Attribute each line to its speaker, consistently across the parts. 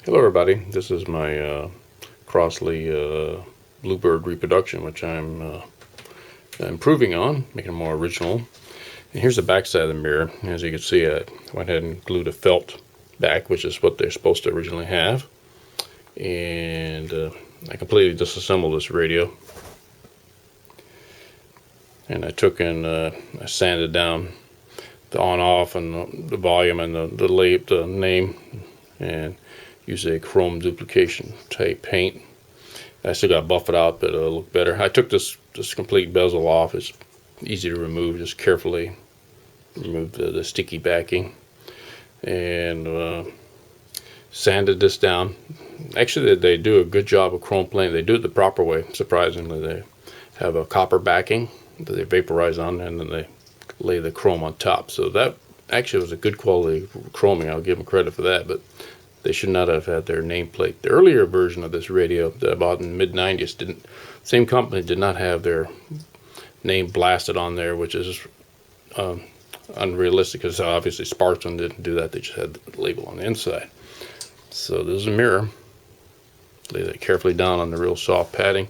Speaker 1: Hello everybody, this is my Crossley Bluebird reproduction, which I'm improving on, making it more original. And here's the back side of the mirror. As you can see, I went ahead and glued a felt back, which is what they're supposed to originally have. And I completely disassembled this radio. And I took and I sanded down the on-off and the volume and the name, and use a chrome duplication type paint. I still got to buff it out, but it'll look better. I took this complete bezel off. It's easy to remove. Just carefully remove the sticky backing, and sanded this down. Actually, they do a good job of chrome plating. They do it the proper way. Surprisingly, they have a copper backing that they vaporize on, and then they lay the chrome on top. So that actually was a good quality chroming. I'll give them credit for that, but they should not have had their nameplate. The earlier version of this radio that I bought in the mid-90s same company did not have their name blasted on there, which is unrealistic, because obviously Sparton didn't do that. They just had the label on the inside. So this is a mirror. Lay that carefully down on the real soft padding,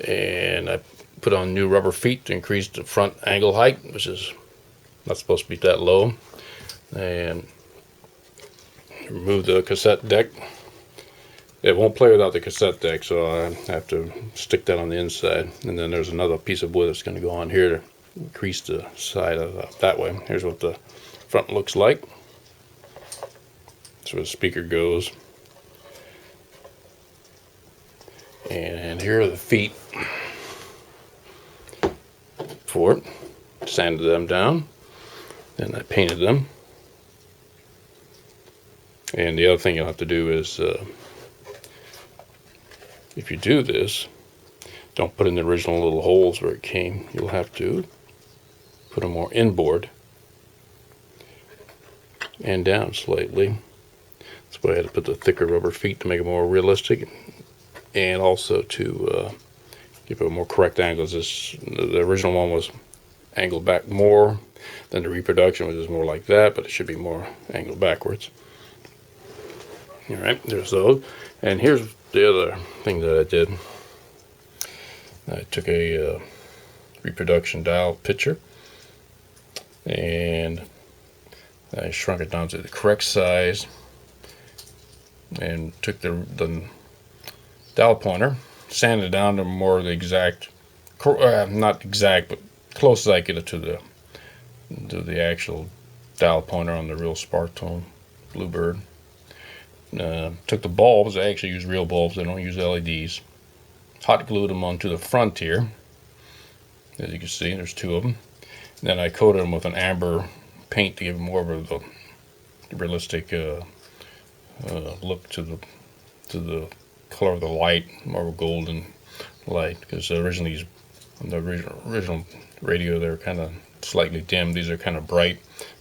Speaker 1: and I put on new rubber feet to increase the front angle height, which is not supposed to be that low, and remove the cassette deck. It won't play without the cassette deck, so I have to stick that on the inside. And then there's another piece of wood that's going to go on here to increase the side of that way. Here's what the front looks like. That's where the speaker goes. And here are the feet for it. Sanded them down, then I painted them. And the other thing you'll have to do is, if you do this, don't put in the original little holes where it came. You'll have to put them more inboard and down slightly. That's why I had to put the thicker rubber feet to make it more realistic, and also to give it a more correct angles. The original one was angled back more than the reproduction, which is more like that, but it should be more angled backwards. Alright, there's those. And here's the other thing that I did. I took a reproduction dial picture, and I shrunk it down to the correct size, and took the dial pointer, sanded it down to more of the exact, not exact, but close as I get it to the actual dial pointer on the real Sparton Bluebird. Took the bulbs. I actually use real bulbs. I don't use LEDs. Hot glued them onto the front here. As you can see, there's two of them. And then I coated them with an amber paint to give them more of the realistic look to the color of the light, more of a golden light. Because originally, on the original radio, they were kind of slightly dim. These are kind of bright.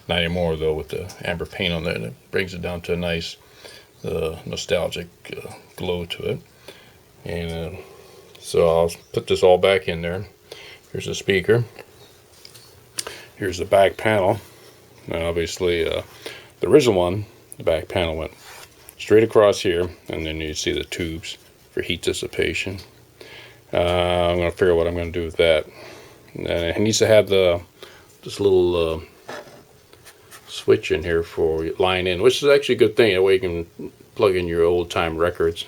Speaker 1: Not anymore though, with the amber paint on there. And it brings it down to a nice nostalgic glow to it. And so I'll put this all back in there. Here's the speaker. Here's the back panel. Now obviously the original one, the back panel went straight across here, and then you see the tubes for heat dissipation. I'm going to figure out what I'm going to do with that. And it needs to have this little switch in here for line in, which is actually a good thing. That way you can plug in your old time records,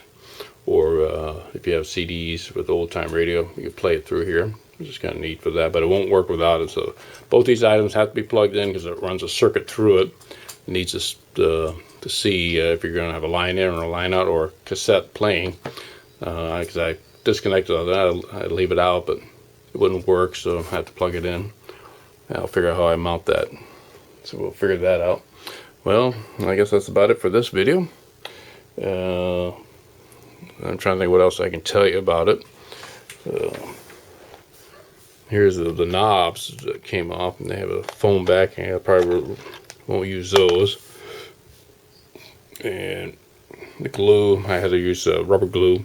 Speaker 1: or if you have CDs with old time radio, you can play it through here, which is kind of neat for that. But it won't work without it. So both these items have to be plugged in, because it runs a circuit through it. It needs to see if you're going to have a line in or a line out, or a cassette playing. Because I disconnected all that, I'd leave it out, but it wouldn't work, so I have to plug it in. I'll figure out how I mount that. So we'll figure that out. Well, I guess that's about it for this video. I'm trying to think what else I can tell you about it. Here's the knobs that came off, and they have a foam backing. I probably won't use those. And the glue, I had to use rubber glue.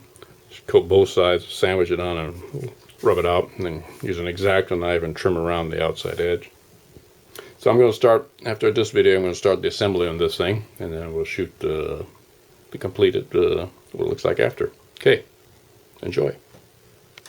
Speaker 1: Just coat both sides, sandwich it on, and rub it out, and then use an X-Acto knife and trim around the outside edge. So I'm going to start, after this video, I'm going to start the assembly on this thing, and then we'll shoot the completed what it looks like after. Okay, enjoy.